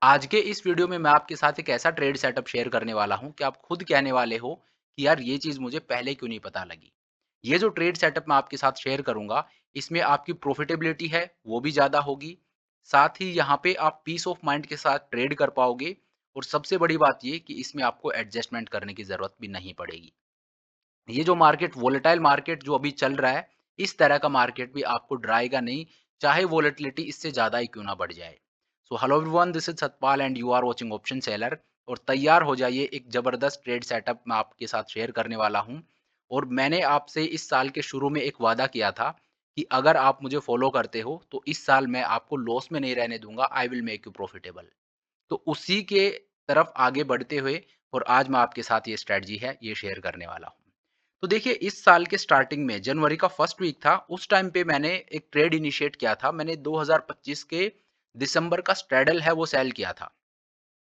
आज के इस वीडियो में मैं आपके साथ एक ऐसा ट्रेड सेटअप शेयर करने वाला हूं कि आप खुद कहने वाले हो कि यार ये चीज़ मुझे पहले क्यों नहीं पता लगी। ये जो ट्रेड सेटअप मैं आपके साथ शेयर करूंगा, इसमें आपकी प्रॉफिटेबिलिटी है वो भी ज़्यादा होगी। साथ ही यहाँ पे आप पीस ऑफ माइंड के साथ ट्रेड कर पाओगे और सबसे बड़ी बात ये कि इसमें आपको एडजस्टमेंट करने की ज़रूरत भी नहीं पड़ेगी। ये जो मार्केट वोलेटाइल मार्केट जो अभी चल रहा है, इस तरह का मार्केट भी आपको डराएगा नहीं, चाहे वोलेटिलिटी इससे ज़्यादा ही क्यों ना बढ़ जाए। So hello everyone, this is Satpal and you are watching option seller. और तैयार हो जाइए, एक ज़बरदस्त ट्रेड सेटअप मैं आपके साथ शेयर करने वाला हूँ। और मैंने आपसे इस साल के शुरू में एक वादा किया था कि अगर आप मुझे फॉलो करते हो तो इस साल मैं आपको लॉस में नहीं रहने दूंगा, I will make you profitable. तो उसी के तरफ आगे बढ़ते हुए और आज मैं आपके साथ ये स्ट्रेटजी है ये शेयर करने वाला हूँ। तो देखिए, इस साल के स्टार्टिंग में जनवरी का फर्स्ट वीक था, उस टाइम पे मैंने एक ट्रेड इनिशिएट किया था। मैंने 2025 के दिसंबर का स्ट्रैडल है वो सेल किया था।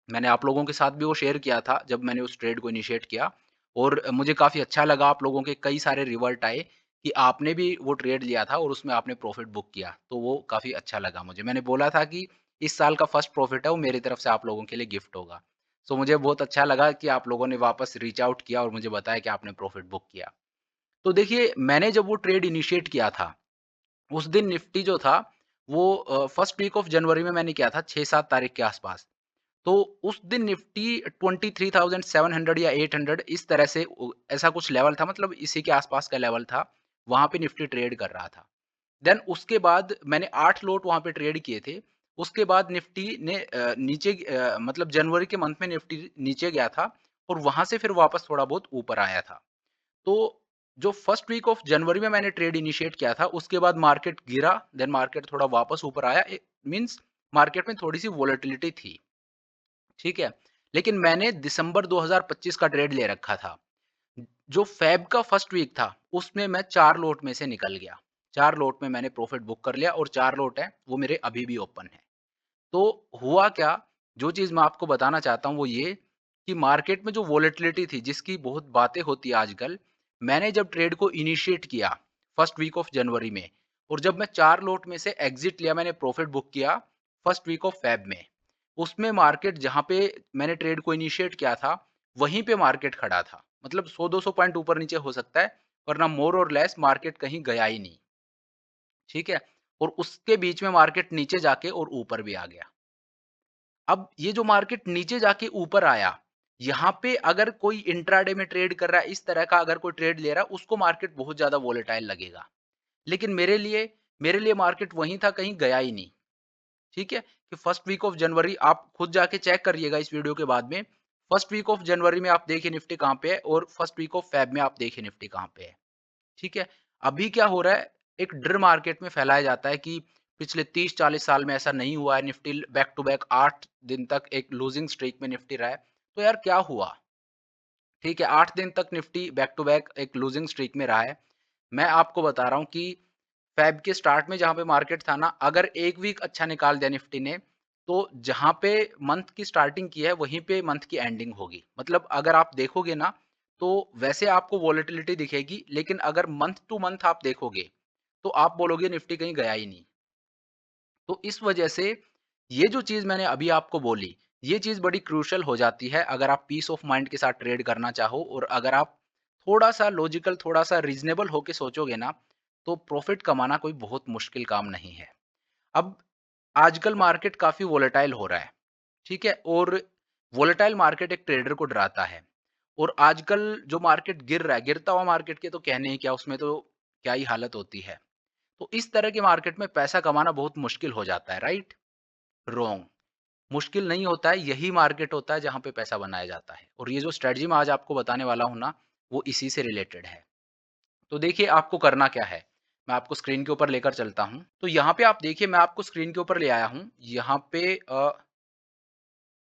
मैंने आप लोगों के साथ भी वो शेयर किया था जब मैंने उस ट्रेड को इनिशिएट किया। और मुझे काफ़ी अच्छा लगा, आप लोगों के कई सारे रिवर्ट आए कि आपने भी वो ट्रेड लिया था और उसमें आपने प्रॉफिट बुक किया, तो वो काफ़ी अच्छा लगा मुझे। मैंने बोला था कि इस साल का फर्स्ट प्रॉफिट है वो मेरी तरफ से आप लोगों के लिए गिफ्ट होगा। सो मुझे बहुत अच्छा लगा कि आप लोगों ने वापस रीच आउट किया और मुझे बताया कि आपने प्रॉफिट बुक किया। तो देखिए, मैंने जब वो ट्रेड इनिशिएट किया था, उस दिन निफ्टी जो था वो फर्स्ट वीक ऑफ जनवरी में मैंने किया था 6-7 तारीख के आसपास। तो उस दिन निफ्टी 23,700 या 800 इस तरह से ऐसा कुछ लेवल था, मतलब इसी के आसपास का लेवल था। वहाँ पे निफ्टी ट्रेड कर रहा था। देन उसके बाद मैंने 8 लॉट वहाँ पे ट्रेड किए थे। उसके बाद निफ्टी ने नीचे मतलब जनवरी के मंथ में निफ्टी नीचे गया था और वहाँ से फिर वापस थोड़ा बहुत ऊपर आया था। तो जो फर्स्ट वीक ऑफ जनवरी में मैंने ट्रेड इनिशिएट किया था, उसके बाद मार्केट गिरा, देन मार्केट थोड़ा वापस ऊपर आया। मीन्स मार्केट में थोड़ी सी वोलेटिलिटी थी, ठीक है। लेकिन मैंने दिसंबर 2025 का ट्रेड ले रखा था। जो फेब का फर्स्ट वीक था, उसमें मैं 4 लोट में से निकल गया। 4 लोट में मैंने प्रॉफिट बुक कर लिया और 4 लोट हैं वो मेरे अभी भी ओपन है। तो हुआ क्या, जो चीज़ मैं आपको बताना चाहता हूँ वो ये कि मार्केट में जो वोलेटिलिटी थी, जिसकी बहुत बातें होती है आजकल, मैंने जब ट्रेड को इनिशिएट किया फर्स्ट वीक ऑफ जनवरी में, और जब मैं 4 लोट में से एग्जिट लिया, मैंने प्रॉफिट बुक किया फर्स्ट वीक ऑफ फेब में। उसमें मार्केट जहाँ पे मैंने ट्रेड को इनिशिएट किया था, वहीं पे मार्केट खड़ा था। मतलब 100-200 पॉइंट ऊपर नीचे हो सकता है, वरना मोर और लेस मार्केट कहीं गया ही नहीं, ठीक है? और उसके बीच में मार्केट नीचे जाके और ऊपर भी आ गया। अब ये जो मार्केट नीचे जाके ऊपर आया, यहाँ पे अगर कोई इंट्राडे में ट्रेड कर रहा है, इस तरह का अगर कोई ट्रेड ले रहा है, उसको मार्केट बहुत ज़्यादा वोलेटाइल लगेगा। लेकिन मेरे लिए मार्केट वहीं था, कहीं गया ही नहीं, ठीक है? कि फर्स्ट वीक ऑफ जनवरी आप खुद जाके चेक करिएगा इस वीडियो के बाद में। फर्स्ट वीक ऑफ जनवरी में आप देखिए निफ्टी कहाँ पे है और फर्स्ट वीक ऑफ फेब में आप देखिए निफ्टी कहाँ पे है। ठीक है? अभी क्या हो रहा है, एक डर मार्केट में फैलाया जाता है कि पिछले 30-40 साल में ऐसा नहीं हुआ है, निफ्टी बैक टू बैक 8 दिन तक एक लूजिंग स्ट्रीक में निफ्टी रहा है। तो यार क्या हुआ? ठीक है, 8 दिन तक निफ्टी बैक टू बैक एक लूजिंग स्ट्रीक में रहा है। मैं आपको बता रहा हूँ कि फ़ेब के स्टार्ट में जहाँ पे मार्केट था ना, अगर 1 वीक अच्छा निकाल दिया निफ्टी ने, तो जहाँ पे मंथ की स्टार्टिंग की है, वहीं पे मंथ की एंडिंग होगी। मतलब अगर आप देखोगे ना, तो वैसे आपको वोलेटिलिटी दिखेगी, लेकिन अगर मंथ टू मंथ आप देखोगे, तो आप बोलोगे निफ्टी कहीं गया ही नहीं। तो इस वजह से ये जो चीज़ मैंने अभी आपको बोली, ये चीज़ बड़ी क्रूशियल हो जाती है अगर आप पीस ऑफ माइंड के साथ ट्रेड करना चाहो, और अगर आप थोड़ा-सा लॉजिकल, थोड़ा-सा रीज़नेबल होके सोचोगे ना, तो प्रॉफ़िट कमाना कोई बहुत मुश्किल काम नहीं है। अब आजकल मार्केट काफ़ी वोलेटाइल हो रहा है, ठीक है? और वोलेटाइल मार्केट एक ट्रेडर को डराता है। और आजकल जो मार्केट गिर रहा है, गिरता हुआ मार्केट के तो कहने ही क्या, उसमें तो क्या ही हालत होती है। तो इस तरह के मार्केट में पैसा कमाना बहुत मुश्किल हो जाता है, राइट? रॉन्ग। मुश्किल नहीं होता है, यही मार्केट होता है जहाँ पे पैसा बनाया जाता है। और ये जो स्ट्रैटेजी मैं आज आपको बताने वाला हूँ ना, वो इसी से रिलेटेड है। तो देखिए, आपको करना क्या है, मैं आपको स्क्रीन के ऊपर लेकर चलता हूँ। तो यहाँ पे आप देखिए, मैं आपको स्क्रीन के ऊपर ले आया हूँ। यहाँ पे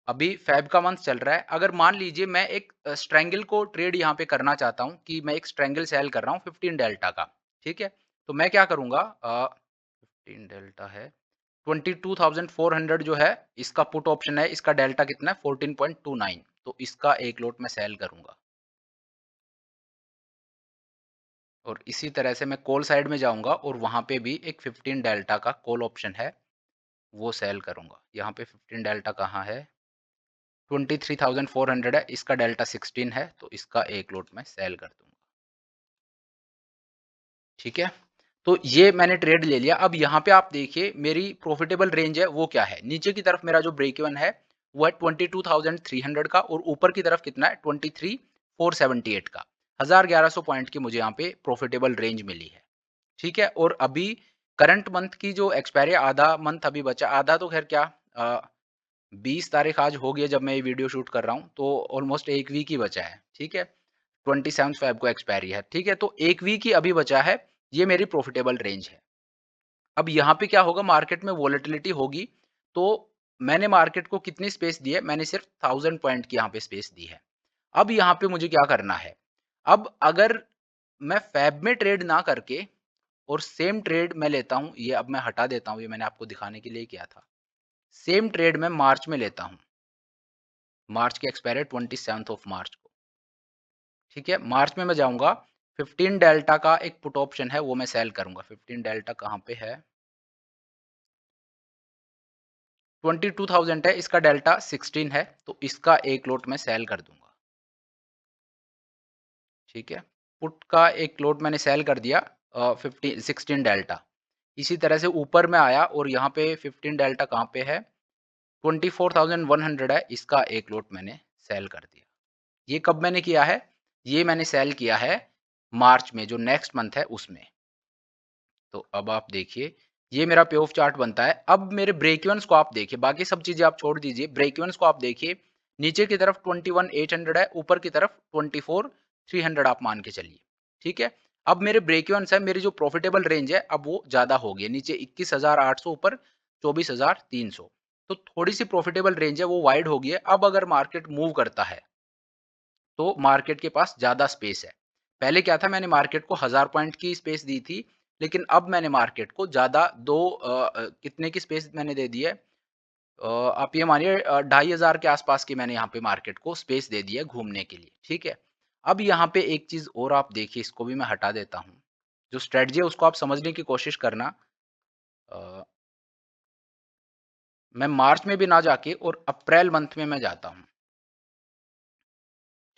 अभी फ़ेब का मंथ चल रहा है। अगर मान लीजिए मैं एक स्ट्रैंगल को ट्रेड यहाँ पे करना चाहता हूँ कि मैं एक स्ट्रैंगल सेल कर रहा हूँ 15 डेल्टा का, ठीक है? तो मैं क्या करूँगा, 15 डेल्टा है, 22,400 जो है, इसका पुट ऑप्शन है, इसका डेल्टा कितना है 14.29, तो इसका एक लॉट मैं सेल करूँगा। और इसी तरह से मैं कॉल साइड में जाऊँगा और वहाँ पे भी एक 15 डेल्टा का कॉल ऑप्शन है, वो सेल करूँगा। यहाँ पे 15 डेल्टा कहाँ है? 23,400 है, इसका डेल्टा 16 है, तो इसका 1 लॉट मैं सेल कर दूँगा। ठीक है? तो ये मैंने ट्रेड ले लिया। अब यहाँ पे आप देखिए मेरी प्रॉफिटेबल रेंज है वो क्या है? नीचे की तरफ मेरा जो ब्रेक इवन है वो है 22,300 का और ऊपर की तरफ कितना है? 23,478 का। 1,1100 पॉइंट की मुझे यहाँ पे प्रॉफिटेबल रेंज मिली है। ठीक है? और अभी करंट मंथ की जो एक्सपायरी आधा मंथ अभी बचा, आधा तो ख़ैर क्या 20 तारीख आज हो गई है जब मैं ये वीडियो शूट कर रहा हूँ, तो ऑलमोस्ट 1 वीक ही बचा है। ठीक है? 27 फ़ेब को एक्सपायरी है। ठीक है? तो 1 वीक ही अभी बचा है, ये मेरी प्रॉफिटेबल रेंज है। अब यहाँ पे क्या होगा मार्केट में वोलेटिलिटी होगी, तो मैंने मार्केट को कितनी स्पेस दी है? मैंने सिर्फ 1000 पॉइंट की यहाँ पे स्पेस दी है। अब यहाँ पे मुझे क्या करना है? अब अगर मैं फ़ेब में ट्रेड ना करके और सेम ट्रेड मैं लेता हूँ, ये अब मैं हटा देता हूँ, ये मैंने आपको दिखाने के लिए किया था। सेम ट्रेड मैं मार्च में लेता हूँ। मार्च की एक्सपायरी 27th ऑफ मार्च को। ठीक है? मार्च में मैं जाऊँगा, 15 डेल्टा का एक पुट ऑप्शन है, वो मैं सेल करूँगा। 15 डेल्टा कहाँ पे है? 22,000 है, इसका डेल्टा 16 है, तो इसका 1 लॉट मैं सेल कर दूँगा। ठीक है? पुट का 1 लॉट मैंने सेल कर दिया 16 डेल्टा। इसी तरह से ऊपर मैं आया और यहाँ पे 15 डेल्टा कहाँ पे है? 24,100 है, इसका 1 लॉट मैंने सेल कर दिया। ये कब मैंने किया है? ये मैंने सेल किया है मार्च में, जो नेक्स्ट मंथ है उसमें। तो अब आप देखिए, ये मेरा पे ऑफ चार्ट बनता है। अब मेरे ब्रेक इवन्स को आप देखिए, बाकी सब चीज़ें आप छोड़ दीजिए, ब्रेक इवन्स को आप देखिए, नीचे की तरफ 21,800 है, ऊपर की तरफ 24,300 आप मान के चलिए, ठीक है? अब मेरे ब्रेक इवन्स है, मेरी जो प्रॉफिटेबल रेंज है, अब वो ज़्यादा हो गई है, नीचे 21,800 ऊपर 24,300 तो थोड़ी-सी प्रॉफिटेबल रेंज है, वो वाइड हो गई है। अब अगर मार्केट मूव करता है तो मार्केट के पास ज़्यादा स्पेस है। पहले क्या था मैंने मार्केट को 1000 पॉइंट की स्पेस दी थी, लेकिन अब मैंने मार्केट को ज़्यादा कितने की स्पेस मैंने दे दी है आप ये मानिए 2500 के आसपास की मैंने यहाँ पे मार्केट को स्पेस दे दी है घूमने के लिए, ठीक है? अब यहाँ पे एक चीज़ और आप देखिए इसको भी मैं हटा देता हूँ। जो स्ट्रैटेजी है उसको आप समझने की कोशिश करना। अ, मैं मार्च में भी ना जाके और अप्रैल मंथ में मैं जाता हूँ,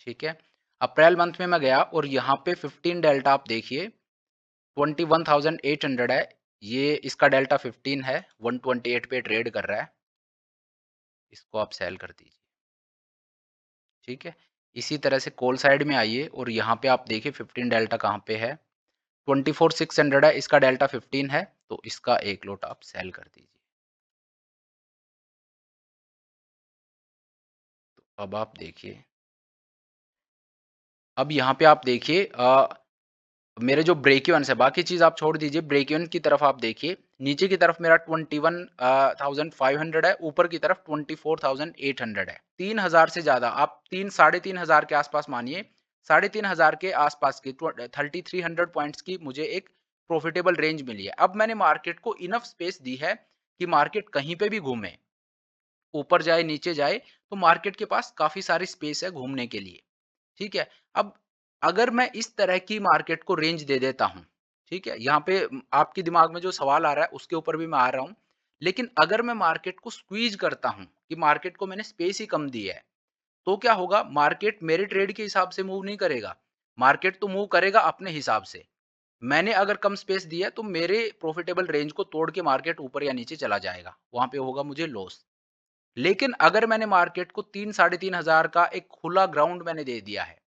ठीक है? अप्रैल मंथ में मैं गया और यहाँ पे 15 डेल्टा आप देखिए 21,800 है, ये इसका डेल्टा 15 है, 128 पे ट्रेड कर रहा है, इसको आप सेल कर दीजिए, ठीक है? इसी तरह से कॉल साइड में आइए और यहाँ पे आप देखिए 15 डेल्टा कहाँ पे है, 24,600 है, इसका डेल्टा 15 है, तो इसका 1 लॉट आप सेल कर दीजिए। तो अब आप देखिए, अब यहाँ पे आप देखिए मेरे जो ब्रेक इवन्स है, बाकी चीज़ आप छोड़ दीजिए, ब्रेक इवन की तरफ आप देखिए, नीचे की तरफ मेरा 21,500 है, ऊपर की तरफ 24,800 है। 3,000 से ज़्यादा आप 3 साढ़े 3,000 के आसपास मानिए, साढ़े 3,000 के आसपास की 3300 पॉइंट्स की मुझे एक प्रॉफिटेबल रेंज मिली है। अब मैंने मार्केट को इनफ स्पेस दी है कि मार्केट कहीं पे भी घूमे, ऊपर जाए, नीचे जाए, तो मार्केट के पास काफ़ी सारी स्पेस है घूमने के लिए। ठीक है? अब अगर मैं इस तरह की मार्केट को रेंज दे देता हूँ, ठीक है? यहाँ पे आपके दिमाग में जो सवाल आ रहा है उसके ऊपर भी मैं आ रहा हूँ। लेकिन अगर मैं मार्केट को स्क्वीज़ करता हूँ कि मार्केट को मैंने स्पेस ही कम दी है, तो क्या होगा मार्केट मेरे ट्रेड के हिसाब से मूव नहीं करेगा। मार्केट तो मूव करेगा अपने हिसाब से। मैंने अगर कम स्पेस दी है तो मेरे प्रॉफिटेबल रेंज को तोड़ के मार्केट ऊपर या नीचे चला जाएगा। वहाँ पे होगा मुझे लॉस। लेकिन अगर मैंने मार्केट को 3 साढ़े 3,000 का एक खुला ग्राउंड मैंने दे दिया है,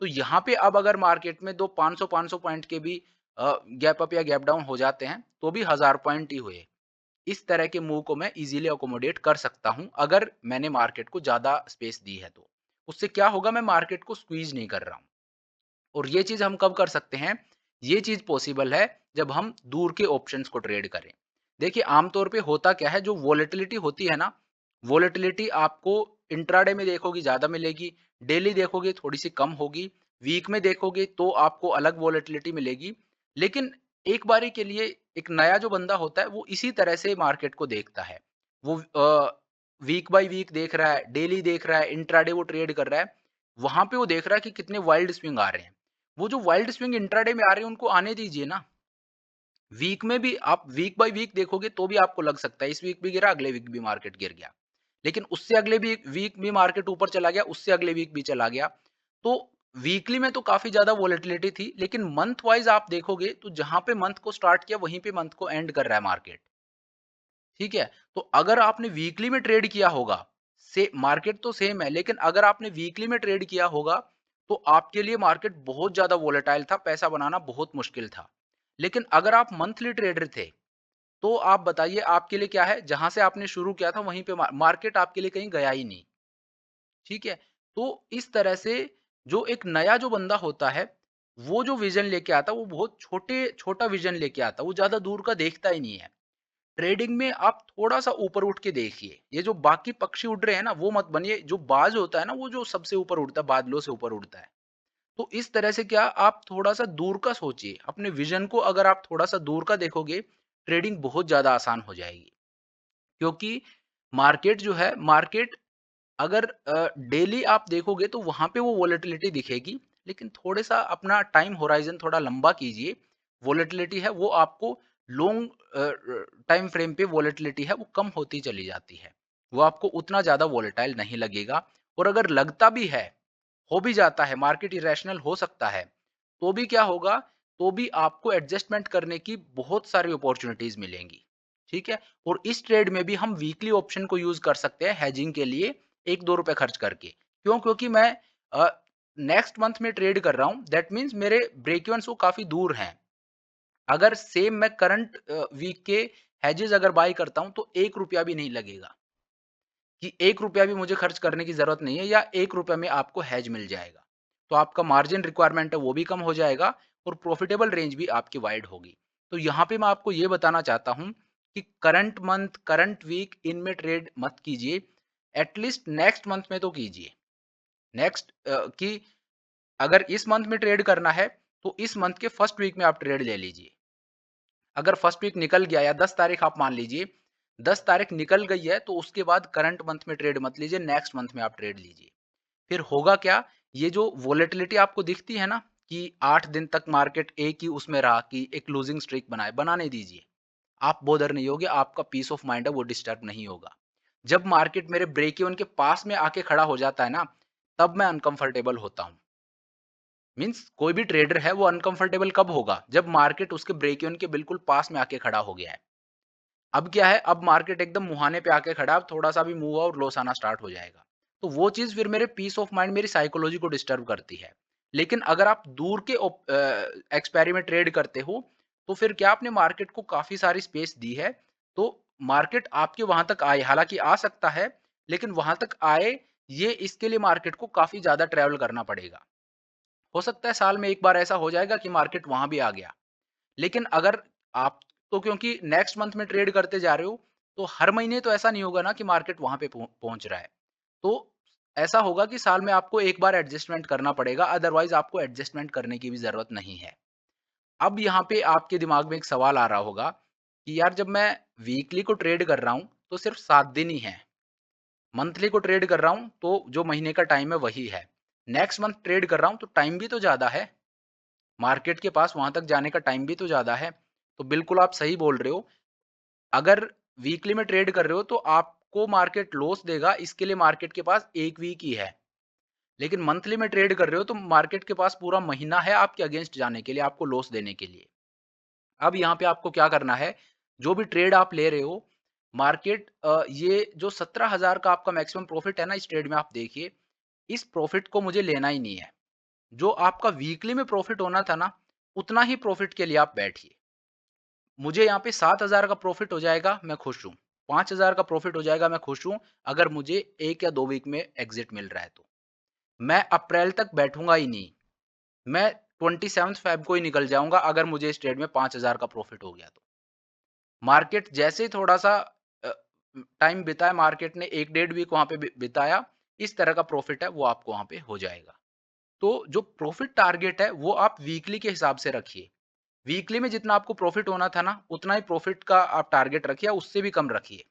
तो यहाँ पे अब अगर मार्केट में दो 500-500 पॉइंट के भी गैप अप या गैप डाउन हो जाते हैं, तो भी 1000 पॉइंट ही हुए। इस तरह के मूव को मैं ईज़िली अकोमोडेट कर सकता हूँ, अगर मैंने मार्केट को ज़्यादा स्पेस दी है तो। उससे क्या होगा मैं मार्केट को स्क्वीज़ नहीं कर रहा हूँ। और ये चीज़ हम कब कर सकते हैं? ये चीज़ पॉसिबल है जब हम दूर के ऑप्शंस को ट्रेड करें। देखिए आमतौर पे होता क्या है जो वोलेटिलिटी होती है ना, वोलेटिलिटी आपको इंट्राडे में देखोगे ज़्यादा मिलेगी, डेली देखोगे थोड़ी-सी कम होगी, वीक में देखोगे तो आपको अलग वोलेटिलिटी मिलेगी। लेकिन एक बारी के लिए एक नया जो बंदा होता है वो इसी तरह से मार्केट को देखता है। वो वीक बाय वीक देख रहा है, डेली देख रहा है, इंट्राडे वो ट्रेड कर रहा है। वहाँ पे वो देख रहा है कि कितने वाइल्ड स्विंग आ रहे हैं। वो जो वाइल्ड स्विंग इंट्राडे में आ रहे हैं उनको आने दीजिए ना। वीक में भी आप वीक बाय वीक देखोगे तो भी आपको लग सकता है इस वीक भी गिरा, अगले वीक भी मार्केट गिर गया। लेकिन उससे अगले भी वीक भी मार्केट ऊपर चला गया, उससे अगले वीक भी चला गया। तो वीकली में तो काफ़ी ज़्यादा वोलेटिलिटी थी, लेकिन मंथ वाइज़ आप देखोगे तो जहाँ पे मंथ को स्टार्ट किया वहीं पे मंथ को एंड कर रहा है मार्केट। ठीक है? तो अगर आपने वीकली में ट्रेड किया होगा, से मार्केट तो सेम है, लेकिन अगर आपने वीकली में ट्रेड किया होगा, तो आपके लिए मार्केट बहुत ज़्यादा वोलेटाइल था, पैसा बनाना बहुत मुश्किल था। लेकिन अगर आप मंथली ट्रेडर थे, तो आप बताइए आपके लिए क्या है? जहाँ से आपने शुरू किया था वहीं पे मार्केट आपके लिए कहीं गया ही नहीं। ठीक है? तो इस तरह से जो एक नया जो बंदा होता है, वो जो विज़न लेके आता है, वो बहुत छोटा विज़न लेके आता है, वो ज़्यादा दूर का देखता ही नहीं है। ट्रेडिंग में आप थोड़ा-सा ऊपर उठ के देखिए। ये जो बाकी पक्षी उड़ रहे हैं ना, वो मत बनिए। जो बाज़ होता है ना, वो जो सबसे ऊपर उड़ता है, बादलों से ऊपर उड़ता है। तो इस तरह से क्या आप थोड़ा-सा दूर का सोचिए। अपने विज़न को अगर आप थोड़ा-सा दूर का देखोगे, ट्रेडिंग बहुत ज़्यादा आसान हो जाएगी। क्योंकि मार्केट जो है, मार्केट अगर डेली आप देखोगे तो वहाँ पे वो वोलेटिलिटी दिखेगी, लेकिन थोड़े-सा अपना टाइम होराइज़न थोड़ा लंबा कीजिए। वोलेटिलिटी है वो आपको लॉन्ग टाइम फ्रेम पे वोलेटिलिटी है वो कम होती चली जाती है। वो आपको उतना ज़्यादा वोलेटाइल नहीं लगेगा और अगर लगता भी है, हो भी जाता है, मार्केट इरेशनल हो सकता है, तो भी क्या होगा, तो भी आपको एडजस्टमेंट करने की बहुत सारी अपॉर्च्युनिटीज़ मिलेंगी। ठीक है? और इस ट्रेड में भी हम वीकली ऑप्शन को यूज़ कर सकते हैं हेजिंग के लिए 1-2 रुपए खर्च करके। क्यों? क्योंकि मैं अ, नेक्स्ट मंथ में ट्रेड कर रहा हूँ, दैट मीन्स मेरे ब्रेक इवन्स वो काफ़ी दूर हैं। अगर सेम मैं करंट वीक के हेजेस अगर बाय करता हूँ, तो 1 रुपया भी नहीं लगेगा कि 1 रुपया भी मुझे खर्च करने की ज़रूरत नहीं है या 1 रुपये में आपको हेज मिल जाएगा। तो आपका मार्जिन रिक्वायरमेंट है वो भी कम हो जाएगा और प्रॉफिटेबल रेंज भी आपकी वाइड होगी। तो यहाँ पे मैं आपको ये बताना चाहता हूँ कि करंट मंथ, करंट वीक इनमें ट्रेड मत कीजिए। एट लीस्ट नेक्स्ट मंथ में तो कीजिए। नेक्स्ट कि अगर इस मंथ में ट्रेड करना है, तो इस मंथ के फर्स्ट वीक में आप ट्रेड ले लीजिए। अगर फर्स्ट वीक निकल गया या 10 तारीख आप मान लीजिए, 10 तारीख निकल गई है तो उसके बाद करंट मंथ में ट्रेड मत लीजिए, नेक्स्ट मंथ में आप ट्रेड लीजिए। फिर होगा क्या, ये जो वोलेटिलिटी आपको दिखती है ना कि 8 दिन तक मार्केट एक ही उसमें रहा कि एक लूजिंग स्ट्रीक बनाए, बनाने दीजिए। आप बॉदर नहीं होगे, आपका पीस ऑफ माइंड है वो डिस्टर्ब नहीं होगा। जब मार्केट मेरे ब्रेक इवन के पास में आके खड़ा हो जाता है ना, तब मैं अनकंफर्टेबल होता हूँ। मीन्स कोई भी ट्रेडर है वो अनकंफर्टेबल कब होगा? जब मार्केट उसके ब्रेक इवन के बिल्कुल पास में आके खड़ा हो गया है। अब क्या है, अब मार्केट एकदम मुहाने पे आके खड़ा है, अब थोड़ा-सा भी मूव और लॉस आना स्टार्ट हो जाएगा। तो वो चीज़ फिर मेरे पीस ऑफ माइंड, मेरी साइकोलॉजी को डिस्टर्ब करती है। लेकिन अगर आप दूर के एक्सपायरी में ट्रेड करते हो, तो फिर क्या आपने मार्केट को काफ़ी सारी स्पेस दी है, तो मार्केट आपके वहाँ तक आए, हालाँकि आ सकता है, लेकिन वहाँ तक आए, ये इसके लिए मार्केट को काफ़ी ज़्यादा ट्रैवल करना पड़ेगा। हो सकता है साल में 1 बार ऐसा हो जाएगा कि मार्केट वहाँ भी आ गया। लेकिन अगर आप तो क्योंकि नेक्स्ट मंथ में ट्रेड करते जा रहे हो, तो हर महीने तो ऐसा नहीं होगा ना कि मार्केट वहाँ पे पहुँच रहा है। तो ऐसा होगा कि साल में आपको 1 बार एडजस्टमेंट करना पड़ेगा, अदरवाइज़ आपको एडजस्टमेंट करने की भी ज़रूरत नहीं है। अब यहाँ पे आपके दिमाग में एक सवाल आ रहा होगा कि यार जब मैं वीकली को ट्रेड कर रहा हूँ, तो सिर्फ़ 7 दिन ही हैं। मंथली को ट्रेड कर रहा हूँ, तो जो महीने का टाइम है वही है। नेक्स्ट मंथ ट्रेड कर रहा हूँ, तो टाइम भी तो ज़्यादा है। मार्केट के पास वहाँ तक जाने का टाइम भी तो ज़्यादा है। तो बिल्कुल आप सही बोल रहे हो। अगर वीकली में ट्रेड कर रहे हो तो आपको मार्केट लॉस देगा, इसके लिए मार्केट के पास 1 वीक ही है। लेकिन मंथली में ट्रेड कर रहे हो तो मार्केट के पास पूरा महीना है आपके अगेंस्ट जाने के लिए, आपको लॉस देने के लिए। अब यहाँ पे आपको क्या करना है, जो भी ट्रेड आप ले रहे हो, मार्केट ये जो 17,000 का आपका मैक्सिमम प्रॉफिट है ना इस ट्रेड में, आप देखिए, इस प्रॉफिट को मुझे लेना ही नहीं है। जो आपका वीकली में प्रॉफिट होना था ना, उतना ही प्रॉफिट के लिए आप बैठिए। मुझे यहाँ पे 7,000 का प्रॉफिट हो जाएगा, मैं खुश हूँ। 5,000 का प्रॉफिट हो जाएगा, मैं खुश हूँ, अगर मुझे 1 या 2 वीक में एग्ज़िट मिल रहा है तो। मैं अप्रैल तक बैठूँगा ही नहीं। मैं 27th फ़ेब को ही निकल जाऊँगा अगर मुझे इस ट्रेड में 5,000 का प्रॉफिट हो गया तो। मार्केट जैसे ही थोड़ा-सा अ, टाइम बिताया, मार्केट ने 1 डेढ़ वीक वहाँ पे बिताया, इस तरह का प्रॉफिट है वो आपको वहाँ पे हो जाएगा। तो जो प्रॉफिट टारगेट है वो आप वीकली के हिसाब से रखिए। वीकली में जितना आपको प्रॉफिट होना था ना, उतना ही प्रॉफिट का आप टारगेट रखिए, उससे भी कम रखिए,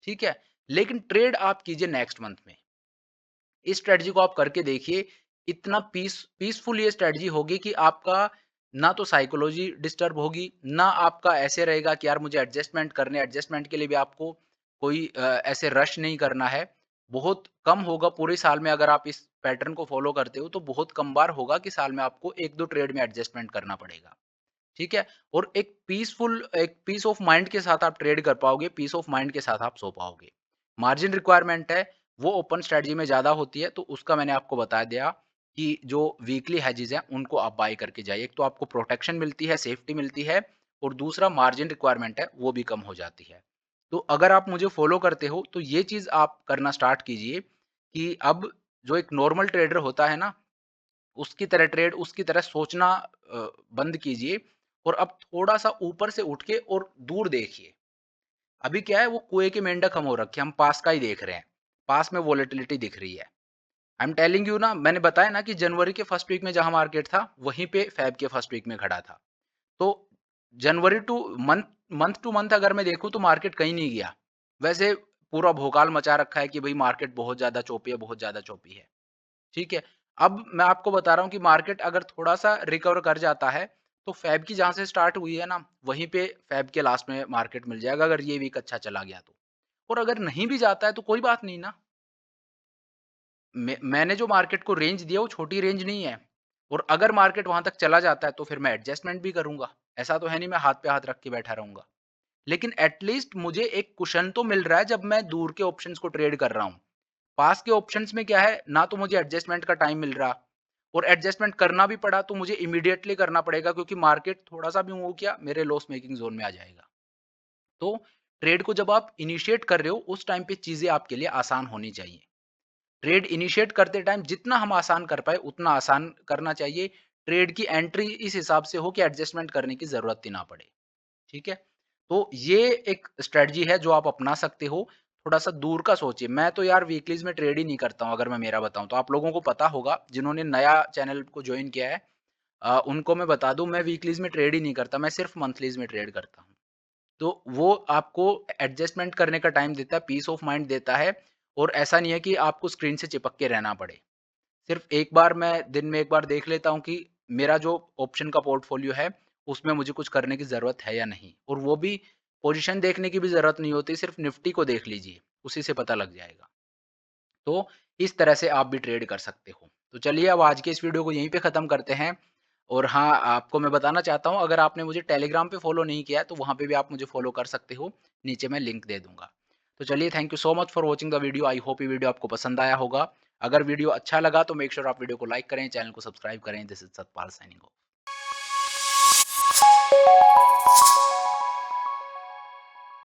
ठीक है? लेकिन ट्रेड आप कीजिए नेक्स्ट मंथ में। इस स्ट्रैटेजी को आप करके देखिए, इतना पीसफुल ये स्ट्रैटेजी होगी कि आपका ना तो साइकोलॉजी डिस्टर्ब होगी, ना आपका ऐसे रहेगा कि यार मुझे एडजस्टमेंट करने एडजस्टमेंट के लिए भी आपको कोई ऐसे रश नहीं करना है। बहुत कम होगा पूरे साल में अगर आप इस पैटर्न को फ़ॉलो करते हो, तो बहुत कम बार होगा कि साल में आपको 1-2 ट्रेड में एडजस्टमेंट करना पड़ेगा। ठीक है? और एक पीस ऑफ माइंड के साथ आप ट्रेड कर पाओगे, पीस ऑफ माइंड के साथ आप सो पाओगे। मार्जिन रिक्वायरमेंट है, वो ओपन स्ट्रैटेजी में ज़्यादा होती है, तो उसका मैंने आपको बता दिया कि जो वीकली हेजेज़ हैं, उनको आप बाय करके जाइए। एक तो आपको प्रोटेक्शन मिलती है, सेफ्टी मिलती है और दूसरा मार्जिन रिक्वायरमेंट है, वो भी कम हो जाती है। तो अगर आप मुझे फ़ॉलो करते हो, तो ये चीज़ आप करना स्टार्ट कीजिए कि अब जो एक नॉर्मल ट्रेडर होता है ना, उसकी तरह सोचना बंद कीजिए और अब थोड़ा-सा ऊपर से उठ के और दूर देखिए। अभी क्या है वो कुएँ के मेंढक हम हो रखे हैं, हम पास का ही देख रहे हैं। पास में वोलेटिलिटी दिख रही है। आई एम टेलिंग यू ना मैंने बताया ना कि जनवरी के फर्स्ट वीक में जहाँ मार्केट था, वहीं पे फ़ेब के फर्स्ट वीक में खड़ा था। तो जनवरी to month month to month अगर मैं देखूँ तो मार्केट कहीं नहीं गया। वैसे पूरा भोकाल मचा रखा है कि भई मार्केट बहुत ज़्यादा चोपी है, बहुत ज़्यादा चोपी है। ठीक है? अब मैं आपको बता रहा हूँ कि मार्केट अगर थोड़ा-सा रिकवर कर जाता है, तो फ़ेब की जहाँ से स्टार्ट हुई है ना, वहीं पे फ़ेब के लास्ट में मार्केट मिल जाएगा अगर ये वीक अच्छा चला गया तो। और अगर नहीं भी जाता है तो कोई बात नहीं ना। मैंने जो मार्केट को रेंज दिया वो छोटी रेंज नहीं है और अगर मार्केट वहाँ तक चला जाता है तो फिर मैं एडजस्टमेंट भी करूँगा। ऐसा तो है नहीं मैं हाथ पे हाथ रख के बैठा रहूँगा। लेकिन एट लीस्ट मुझे एक कुशन तो मिल रहा है जब मैं दूर के ऑप्शंस को ट्रेड कर रहा हूँ। पास के ऑप्शंस में क्या है, ना तो मुझे एडजस्टमेंट का टाइम मिल रहा और एडजस्टमेंट करना भी पड़ा तो मुझे इमीडिएटली करना पड़ेगा क्योंकि मार्केट थोड़ा-सा भी मूव किया मेरे लॉस मेकिंग ज़ोन में आ जाएगा। तो ट्रेड को जब आप इनिशिएट कर रहे हो उस टाइम पे चीज़ें आपके लिए आसान होनी चाहिए। ट्रेड इनिशिएट करते टाइम जितना हम आसान कर पाएँ उतना आसान करना चाहिए। ट्रेड की एंट्री इस हिसाब से हो कि एडजस्टमेंट करने की ज़रूरत ही ना पड़े। ठीक है? तो ये एक स्ट्रैटेजी है जो आप अपना सकते हो। थोड़ा-सा दूर का सोचिए। मैं तो यार वीकलीज़ में ट्रेड ही नहीं करता हूँ अगर मैं मेरा बताऊँ तो। आप लोगों को पता होगा जिन्होंने नया चैनल को जॉइन किया है उनको मैं बता दूँ मैं वीकलीज़ में ट्रेड ही नहीं करता, मैं सिर्फ़ मंथलीज़ में ट्रेड करता हूँ। तो वो आपको एडजस्टमेंट करने का टाइम देता है, पीस ऑफ माइंड देता है और ऐसा नहीं है कि आपको स्क्रीन से चिपक के रहना पड़े। सिर्फ़ एक बार मैं दिन में एक बार देख लेता हूँ कि मेरा जो ऑप्शन का पोर्टफ़ोलियो है, उसमें मुझे कुछ करने की ज़रूरत है या नहीं। और वो भी पोज़ीशन देखने की भी ज़रूरत नहीं होती, सिर्फ़ निफ्टी को देख लीजिए, उसी से पता लग जाएगा। तो इस तरह से आप भी ट्रेड कर सकते हो। तो चलिए अब आज के इस वीडियो को यहीं पे ख़त्म करते हैं। और हाँ, आपको मैं बताना चाहता हूँ अगर आपने मुझे टेलीग्राम पे फ़ॉलो नहीं किया है, तो वहाँ पे भी आप मुझे फ़ॉलो कर सकते हो। नीचे मैं लिंक दे दूँगा। तो चलिए thank you so much for watching the video. I hope ये वीडियो आपको पसंद आया होगा। अगर वीडियो अच्छा लगा तो मेक श्योर आप वीडियो को लाइक करें, चैनल को सब्सक्राइब करें। This is Satpal signing off.